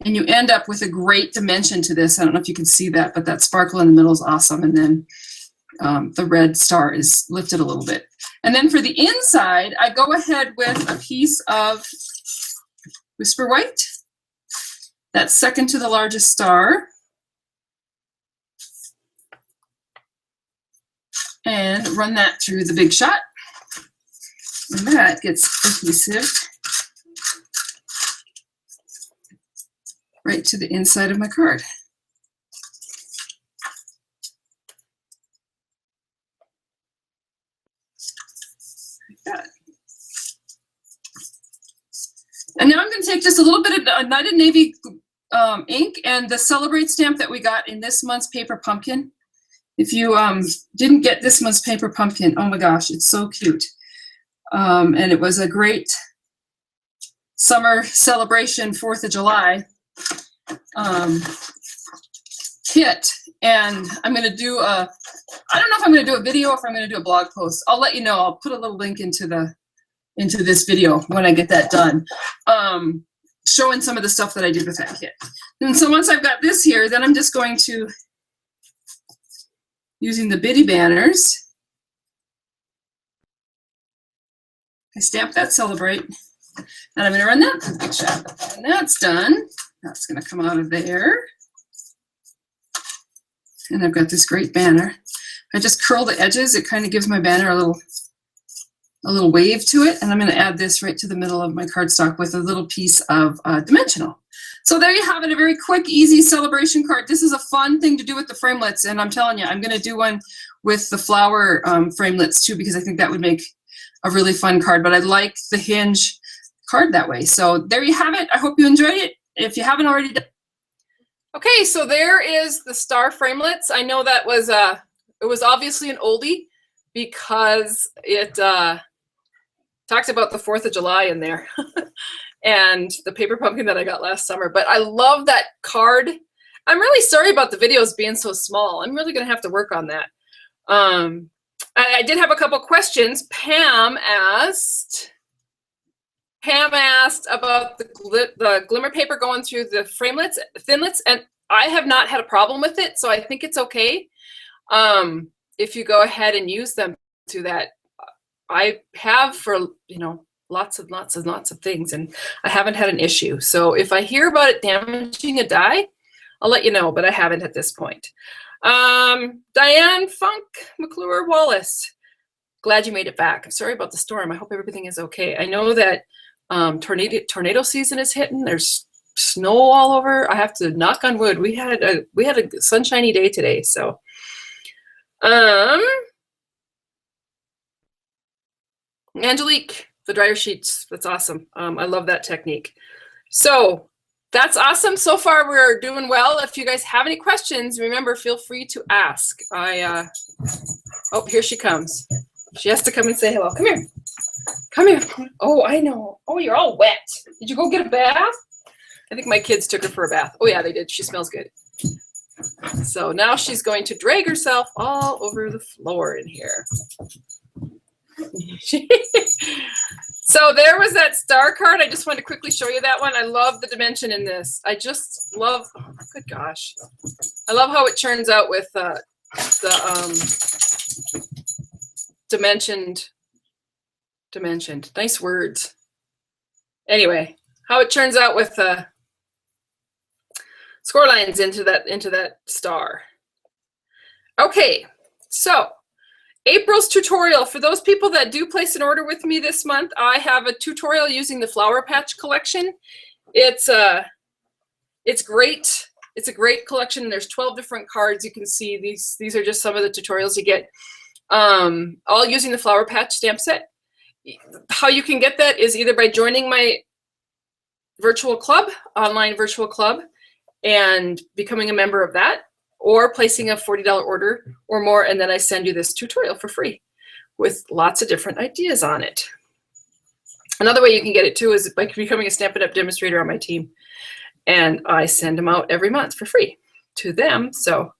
and you end up with a great dimension to this. I don't know if you can see that, but that sparkle in the middle is awesome, and then the red star is lifted a little bit. And then for the inside, I go ahead with a piece of Whisper White. That's second to the largest star. And run that through the Big Shot. And that gets adhesive right to the inside of my card. Like that. And now I'm going to take just a little bit of United Navy ink and the Celebrate stamp that we got in this month's Paper Pumpkin. If you didn't get this month's Paper Pumpkin, oh my gosh, it's so cute. And it was a great summer celebration, 4th of July kit. And I'm going to do I don't know if I'm going to do a video or if I'm going to do a blog post. I'll let you know. I'll put a little link into this video when I get that done, showing some of the stuff that I did with that kit. And so once I've got this here, then I'm just going to, using the bitty banners, I stamp that Celebrate, and I'm going to run that through the Big Shot. And that's done. That's going to come out of there. And I've got this great banner. I just curl the edges. It kind of gives my banner a little wave to it. And I'm going to add this right to the middle of my cardstock with a little piece of dimensional. So there you have it, a very quick, easy celebration card. This is a fun thing to do with the framelits, and I'm telling you, I'm going to do one with the flower framelits too, because I think that would make a really fun card, but I like the hinge card that way. So there you have it. I hope you enjoyed it. If you haven't already done. Okay, so there is the star framelits. I know that was it was obviously an oldie because it talks about the 4th of July in there. And the Paper Pumpkin that I got last summer. But I love that card. I'm really sorry about the videos being so small. I'm really going to have to work on that. I did have a couple questions. Pam asked about the glimmer paper going through the framelits, thinlits, and I have not had a problem with it, so I think it's okay if you go ahead and use them to that. I have for, lots of things, and I haven't had an issue. So if I hear about it damaging a die, I'll let you know, but I haven't at this point. Diane Funk McClure Wallace, glad you made it back. I'm sorry about the storm. I hope everything is okay. I know that tornado season is hitting. There's snow all over. I have to knock on wood. We had a sunshiny day today. So Angelique, the dryer sheets, that's awesome. I love that technique. So that's awesome. So far, we're doing well. If you guys have any questions, remember, feel free to ask. Oh, here she comes. She has to come and say hello. Come here. Come here. Oh, I know. Oh, you're all wet. Did you go get a bath? I think my kids took her for a bath. Oh, yeah, they did. She smells good. So now she's going to drag herself all over the floor in here. So there was that star card. I just wanted to quickly show you that one. I love the dimension in this. I just love, oh, good gosh. I love how it turns out with the dimensioned, nice words. Anyway, how it turns out with score lines into that star. Okay, so April's tutorial. For those people that do place an order with me this month, I have a tutorial using the Flower Patch collection. It's great. It's a great collection. There's 12 different cards. You can see these are just some of the tutorials you get, all using the Flower Patch stamp set. How you can get that is either by joining my virtual club, online virtual club, and becoming a member of that, or placing a $40 order or more, and then I send you this tutorial for free with lots of different ideas on it. Another way you can get it too is by becoming a Stampin' Up! Demonstrator on my team. And I send them out every month for free to them. So,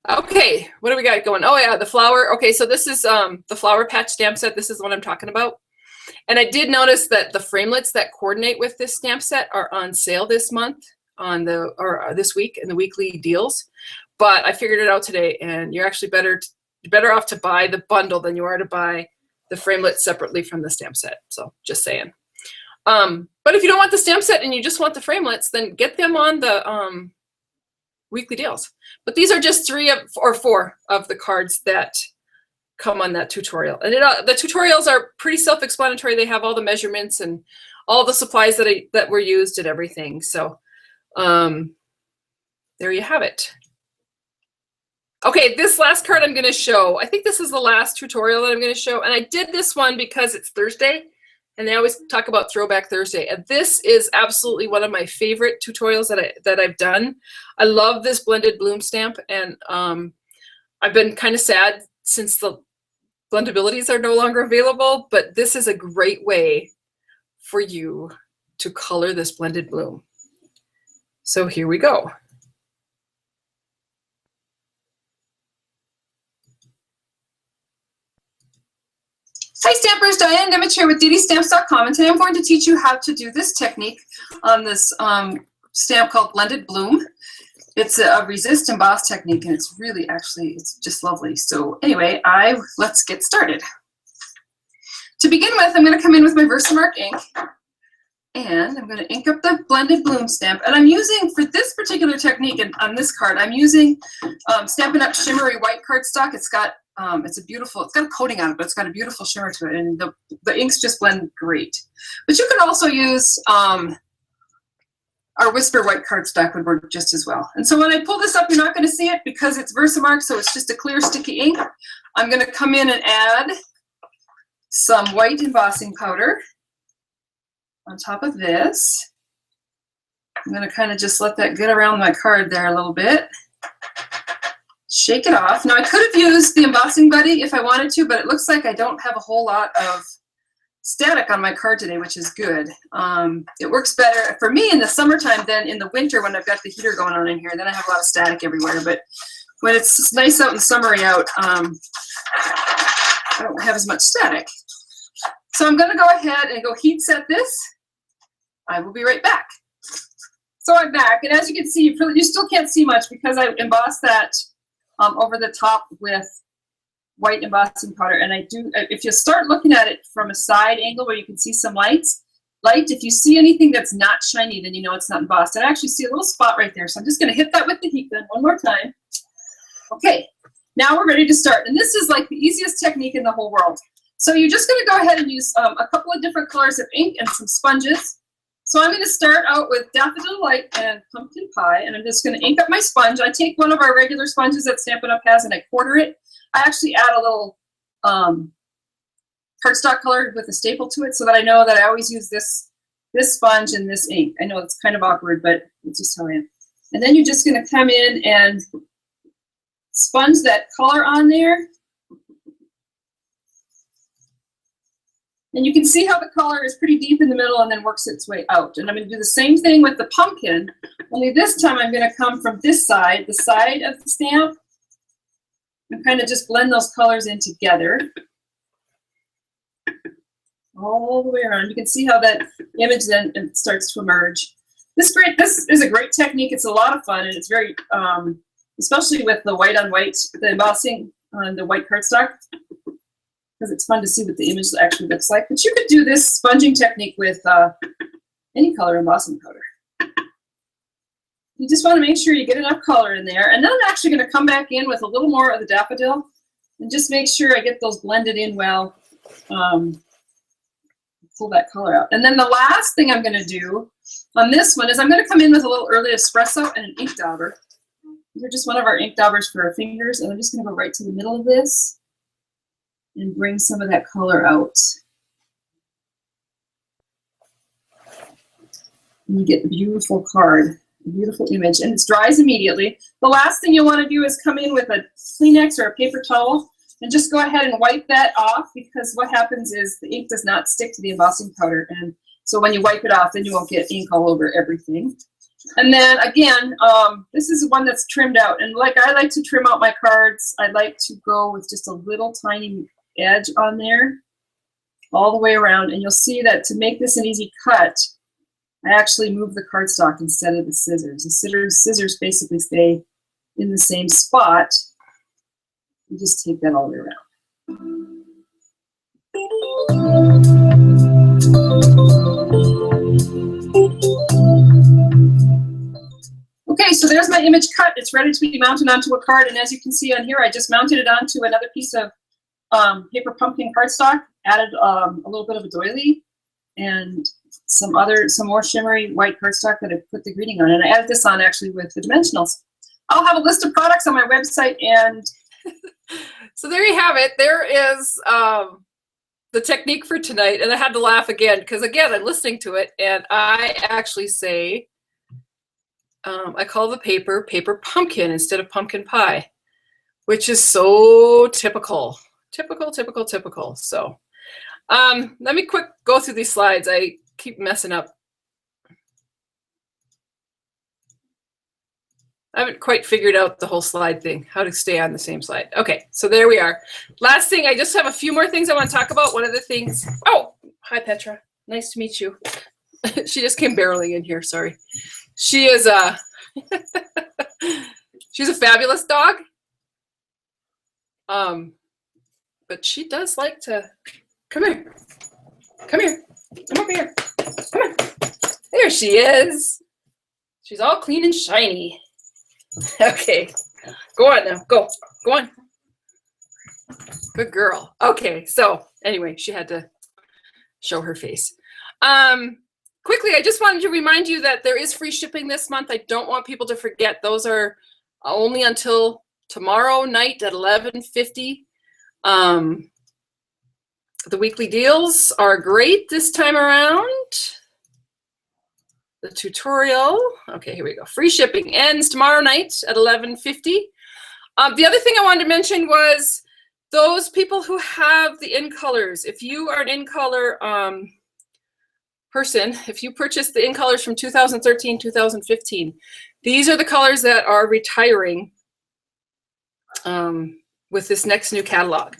okay, what do we got going? Oh yeah, the flower. Okay, so this is the flower patch stamp set. This is the one I'm talking about. And I did notice that the framelits that coordinate with this stamp set are on sale this month or this week in the weekly deals. But I figured it out today, and you're actually better off to buy the bundle than you are to buy the framelits separately from the stamp set. So just saying. But if you don't want the stamp set and you just want the framelits, then get them on the weekly deals. But these are just 3 or 4 of the cards that come on that tutorial. And the tutorials are pretty self-explanatory. They have all the measurements and all the supplies that were used and everything. So there you have it. Okay, this last card I'm going to show, I think this is the last tutorial that I'm going to show. And I did this one because it's Thursday, and they always talk about Throwback Thursday. And this is absolutely one of my favorite tutorials that I've done. I love this blended bloom stamp, and I've been kind of sad since the blendabilities are no longer available, but this is a great way for you to color this blended bloom. So here we go. Hi Stampers, Diane Dimich here with DDStamps.com, and today I'm going to teach you how to do this technique on this stamp called Blended Bloom. It's a resist emboss technique, and it's really it's just lovely. So anyway, let's get started. To begin with, I'm going to come in with my Versamark ink, and I'm going to ink up the Blended Bloom stamp. And I'm using, for this particular technique and on this card, I'm using Stampin' Up! Shimmery white cardstock. It's got it's got a coating on it, but it's got a beautiful shimmer to it, and the inks just blend great. But you can also use our Whisper white cardstock would work just as well. And so when I pull this up, you're not going to see it because it's Versamark, so it's just a clear sticky ink. I'm going to come in and add some white embossing powder on top of this. I'm going to kind of just let that get around my card there a little bit. Shake it off. Now I could have used the embossing buddy if I wanted to, but it looks like I don't have a whole lot of static on my card today, which is good. It works better for me in the summertime than in the winter when I've got the heater going on in here. Then I have a lot of static everywhere, but when it's nice out and summery out, I don't have as much static. So I'm going to go ahead and go heat set this. I will be right back. So I'm back, and as you can see, you still can't see much because I embossed that over the top with white embossing powder. And if you start looking at it from a side angle where you can see some light, if you see anything that's not shiny, then you know it's not embossed. And I actually see a little spot right there, so I'm just going to hit that with the heat gun one more time. Okay, now we're ready to start. And this is like the easiest technique in the whole world. So you're just going to go ahead and use a couple of different colors of ink and some sponges. So I'm going to start out with Daffodil Light and Pumpkin Pie, and I'm just going to ink up my sponge. I take one of our regular sponges that Stampin' Up! Has, and I quarter it. I actually add a little cardstock color with a staple to it so that I know that I always use this sponge and this ink. I know it's kind of awkward, but it's just how I am. And then you're just going to come in and sponge that color on there. And you can see how the color is pretty deep in the middle and then works its way out. And I'm going to do the same thing with the pumpkin, only this time I'm going to come from this side, the side of the stamp, and kind of just blend those colors in together all the way around. You can see how that image then starts to emerge. This is a great technique. It's a lot of fun, and it's very, especially with the white on white, the embossing on the white cardstock, because it's fun to see what the image actually looks like. But you could do this sponging technique with any color embossing powder. You just want to make sure you get enough color in there. And then I'm actually going to come back in with a little more of the daffodil and just make sure I get those blended in well. Pull that color out. And then the last thing I'm going to do on this one is I'm going to come in with a little early espresso and an ink dauber. These are just one of our ink daubers for our fingers. And I'm just going to go right to the middle of this and bring some of that color out. And you get the beautiful card, a beautiful image, and it dries immediately. The last thing you'll want to do is come in with a Kleenex or a paper towel And just go ahead and wipe that off, because what happens is the ink does not stick to the embossing powder. And so when you wipe it off, then you won't get ink all over everything. And then again, this is one that's trimmed out. And like I like to trim out my cards, I like to go with just a little tiny edge on there all the way around. And you'll see that to make this an easy cut, I actually move the cardstock instead of the scissors. The scissors basically stay in the same spot. You just take that all the way around. Okay, so there's my image cut. It's ready to be mounted onto a card, and as you can see on here, I just mounted it onto another piece of paper pumpkin cardstock, added a little bit of a doily, and some more shimmery white cardstock that I put the greeting on, and I added this on actually with the dimensionals. I'll have a list of products on my website, and so there you have it. There is the technique for tonight, and I had to laugh again because again I'm listening to it, and I actually say I call the paper pumpkin instead of pumpkin pie, which is so typical. So let me quick go through these slides. I keep messing up. I haven't quite figured out the whole slide thing, how to stay on the same slide. Okay, so there we are. Last thing, I just have a few more things I want to talk about. One of the things, oh, hi Petra, nice to meet you. She just came barreling in here, sorry. She is she's a fabulous dog. But she does like to, come here, come over here, come on. There she is. She's all clean and shiny. Okay, go on now, go on. Good girl. Okay, so anyway, she had to show her face. Quickly, I just wanted to remind you that there is free shipping this month. I don't want people to forget. Those are only until tomorrow night at 11:50. The weekly deals are great this time around. The tutorial, okay, here we go. Free shipping ends tomorrow night at 11:50. The other thing I wanted to mention was those people who have the in colors. If you are an in color person, if you purchased the in colors from 2013, 2015, these are the colors that are retiring with this next new catalog.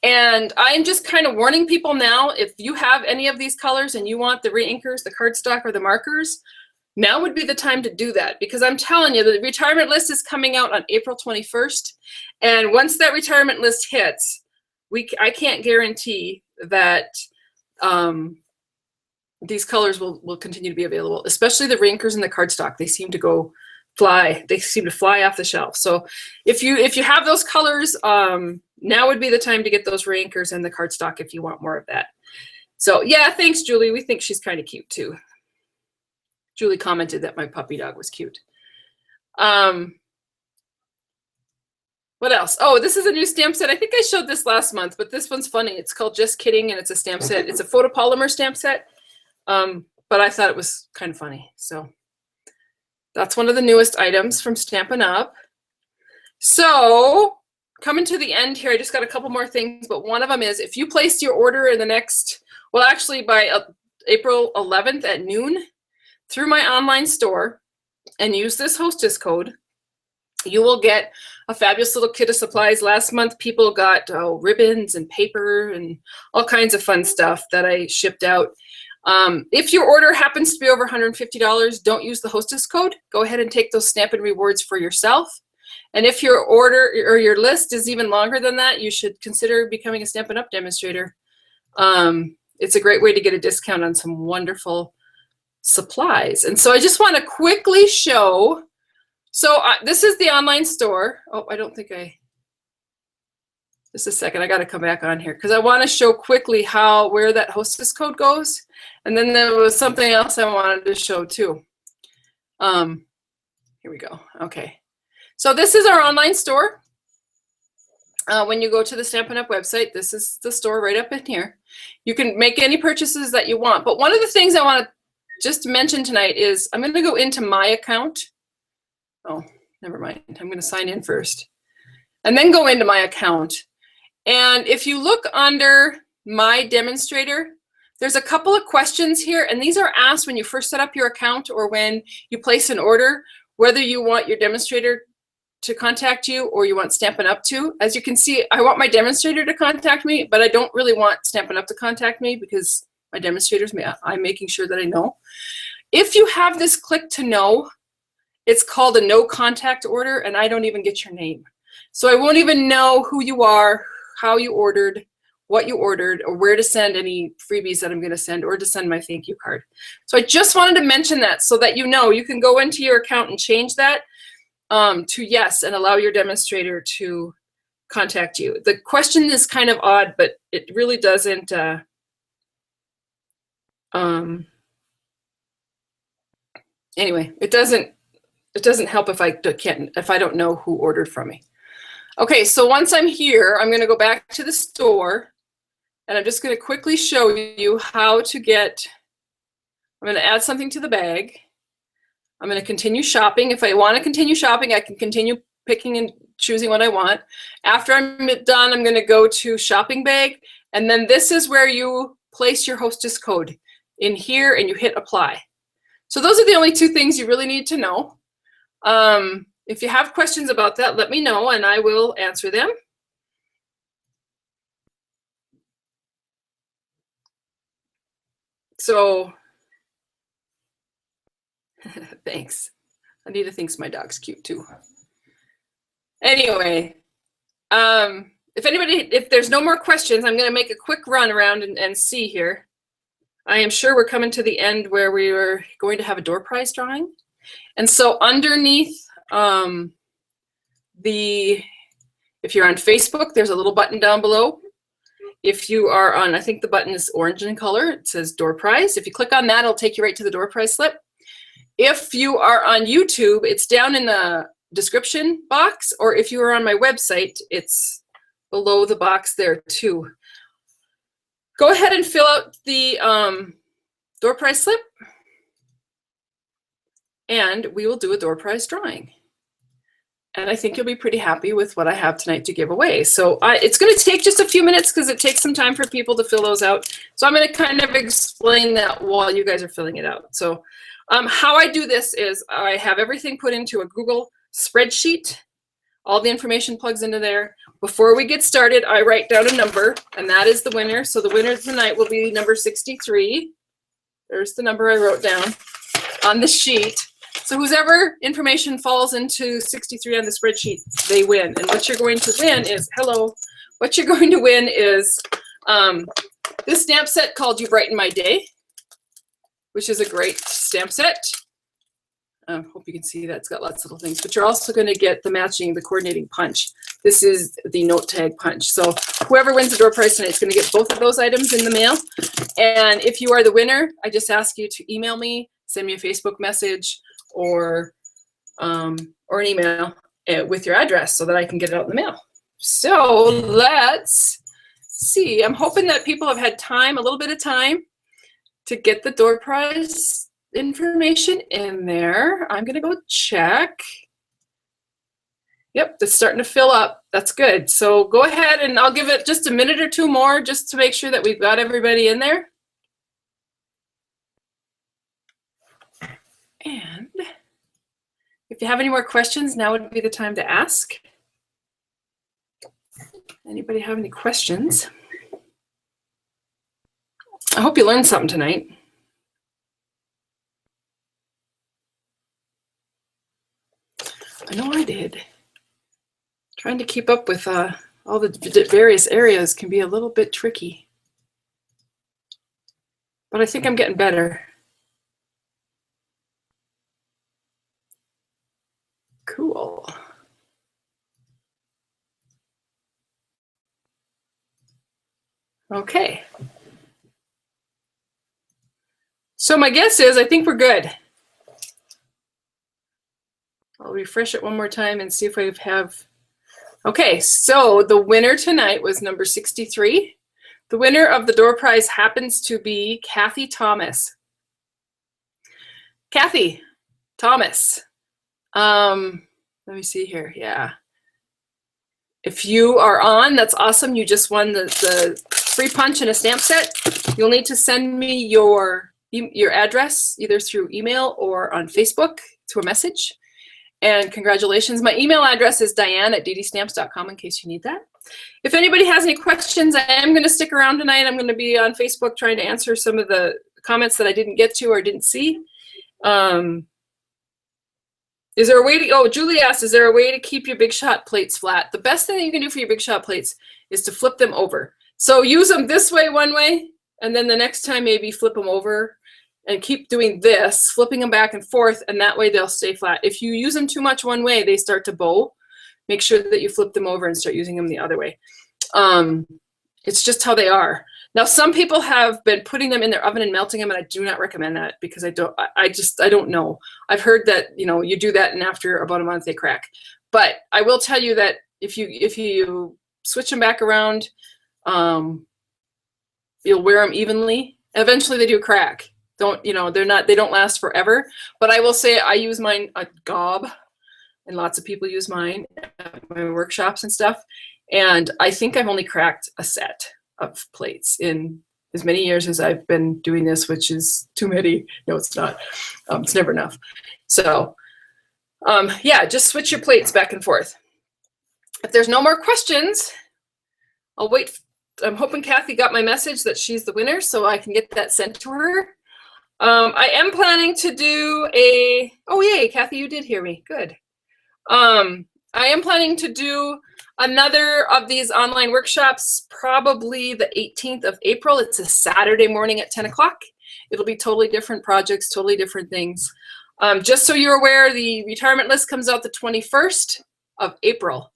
And I'm just kind of warning people now, if you have any of these colors and you want the reinkers, the cardstock, or the markers, now would be the time to do that, because I'm telling you, the retirement list is coming out on April 21st. And once that retirement list hits, I can't guarantee that these colors will continue to be available, especially the reinkers and the cardstock. They seem to go fly. They seem to fly off the shelf. So if you have those colors, now would be the time to get those reinkers and the cardstock if you want more of that. So yeah, thanks, Julie. We think she's kind of cute too. Julie commented that my puppy dog was cute. What else? Oh, this is a new stamp set. I think I showed this last month, but this one's funny. It's called Just Kidding, and it's a stamp set. It's a photopolymer stamp set, but I thought it was kind of funny. So that's one of the newest items from Stampin' Up. So coming to the end here, I just got a couple more things, but one of them is if you placed your order in the next, well, actually by April 11th at noon through my online store and use this hostess code, you will get a fabulous little kit of supplies. Last month, people got ribbons and paper and all kinds of fun stuff that I shipped out. If your order happens to be over $150, don't use the hostess code. Go ahead and take those Stampin' rewards for yourself. And if your order or your list is even longer than that, you should consider becoming a Stampin' Up! Demonstrator. It's a great way to get a discount on some wonderful supplies. And so I just want to quickly show. So this is the online store. Oh, I don't think just a second. I got to come back on here because I want to show quickly where that hostess code goes. And then there was something else I wanted to show too. Here we go. Okay. So this is our online store. When you go to the Stampin' Up! Website, this is the store right up in here. You can make any purchases that you want. But one of the things I want to just mention tonight is I'm going to go into my account. Oh, never mind. I'm going to sign in first and then go into my account. And if you look under My Demonstrator, there's a couple of questions here, and these are asked when you first set up your account or when you place an order, whether you want your demonstrator to contact you or you want Stampin' Up! To. As you can see, I want my demonstrator to contact me, but I don't really want Stampin' Up! To contact me because my demonstrators, I'm making sure that I know. If you have this click to know, it's called a no contact order, and I don't even get your name. So I won't even know who you are, how you ordered, what you ordered, or where to send any freebies that I'm going to send, or to send my thank you card. So I just wanted to mention that so that you know you can go into your account and change that to yes and allow your demonstrator to contact you. The question is kind of odd, but it really doesn't anyway, it doesn't help if I don't know who ordered from me. Okay, so once I'm here, I'm going to go back to the store, and I'm just going to quickly show you how to get. I'm going to add something to the bag. I'm going to continue shopping. If I want to continue shopping, I can continue picking and choosing what I want. After I'm done, I'm going to go to shopping bag, and then this is where you place your hostess code in here, and you hit apply. So those are the only two things you really need to know. If you have questions about that, let me know and I will answer them. So, thanks. Anita thinks my dog's cute too. Anyway, if there's no more questions, I'm going to make a quick run around and see here. I am sure we're coming to the end where we are going to have a door prize drawing. And so underneath if you're on Facebook, there's a little button down below. If you are on, I think the button is orange in color, it says door prize. If you click on that, it'll take you right to the door prize slip. If you are on YouTube, it's down in the description box, or if you are on my website, it's below the box there too. Go ahead and fill out the door prize slip, and we will do a door prize drawing. And I think you'll be pretty happy with what I have tonight to give away. So it's going to take just a few minutes because it takes some time for people to fill those out. So I'm going to kind of explain that while you guys are filling it out. So how I do this is I have everything put into a Google spreadsheet. All the information plugs into there. Before we get started, I write down a number, and that is the winner. So the winner tonight will be number 63. There's the number I wrote down on the sheet. So whoever information falls into 63 on the spreadsheet, they win. And what you're going to win is, what you're going to win is this stamp set called You Brighten My Day, which is a great stamp set. I hope you can see that. It's got lots of little things. But you're also going to get the coordinating punch. This is the note tag punch. So whoever wins the door prize tonight is going to get both of those items in the mail. And if you are the winner, I just ask you to email me, send me a Facebook message, or an email with your address so that I can get it out in the mail. So let's see. I'm hoping that people have had a little bit of time to get the door prize information in there. I'm going to go check. Yep, it's starting to fill up. That's good. So go ahead and I'll give it just a minute or two more just to make sure that we've got everybody in there. And if you have any more questions, now would be the time to ask. Anybody have any questions? I hope you learned something tonight. I know I did. Trying to keep up with all the various areas can be a little bit tricky. But I think I'm getting better. Cool. Okay. So my guess is I think we're good. I'll refresh it one more time and see if we have. Okay, so the winner tonight was number 63. The winner of the door prize happens to be Kathy Thomas. Kathy Thomas. Let me see here. Yeah. If you are on, that's awesome. You just won the free punch and a stamp set. You'll need to send me your address either through email or on Facebook to a message. And congratulations. My email address is diane@DDStamps.com in case you need that. If anybody has any questions, I am going to stick around tonight. I'm going to be on Facebook trying to answer some of the comments that I didn't get to or didn't see. Is there a way to, oh, Julie asked, is there a way to keep your Big Shot plates flat? The best thing that you can do for your Big Shot plates is to flip them over. So use them this way one way, and then the next time maybe flip them over and keep doing this, flipping them back and forth, and that way they'll stay flat. If you use them too much one way, they start to bow. Make sure that you flip them over and start using them the other way. It's just how they are. Now, some people have been putting them in their oven and melting them, and I do not recommend that because I don't know. I've heard that, you know, you do that and after about a month they crack. But I will tell you that if you switch them back around, you'll wear them evenly. Eventually they do crack. They don't last forever. But I will say I use mine a gob, and lots of people use mine at my workshops and stuff. And I think I've only cracked a set of plates in as many years as I've been doing this, which is too many. No, it's not. It's never enough. So yeah, just switch your plates back and forth. If there's no more questions, I'll wait. I'm hoping Kathy got my message that she's the winner so I can get that sent to her. I am planning to do a, oh yay, Kathy, you did hear me, good. I am planning to do another of these online workshops, probably the 18th of April. It's a Saturday morning at 10 o'clock. It'll be totally different projects, totally different things. Just so you're aware, the retirement list comes out the 21st of April.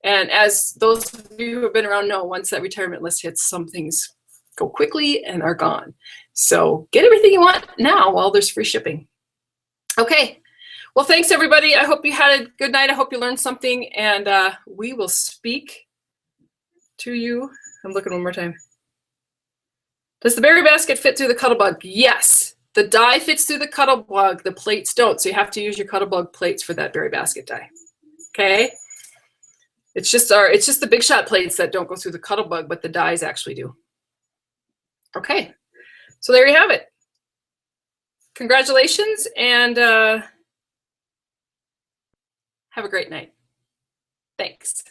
And as those of you who have been around know, once that retirement list hits, some things go quickly and are gone. So get everything you want now while there's free shipping. Okay. Well, thanks, everybody. I hope you had a good night. I hope you learned something, and we will speak to you. I'm looking one more time. Does the berry basket fit through the Cuttlebug? Yes. The die fits through the Cuttlebug. The plates don't, so you have to use your Cuttlebug plates for that berry basket die. Okay? It's just the Big Shot plates that don't go through the Cuttlebug, but the dies actually do. Okay. So there you have it. Congratulations, and have a great night. Thanks.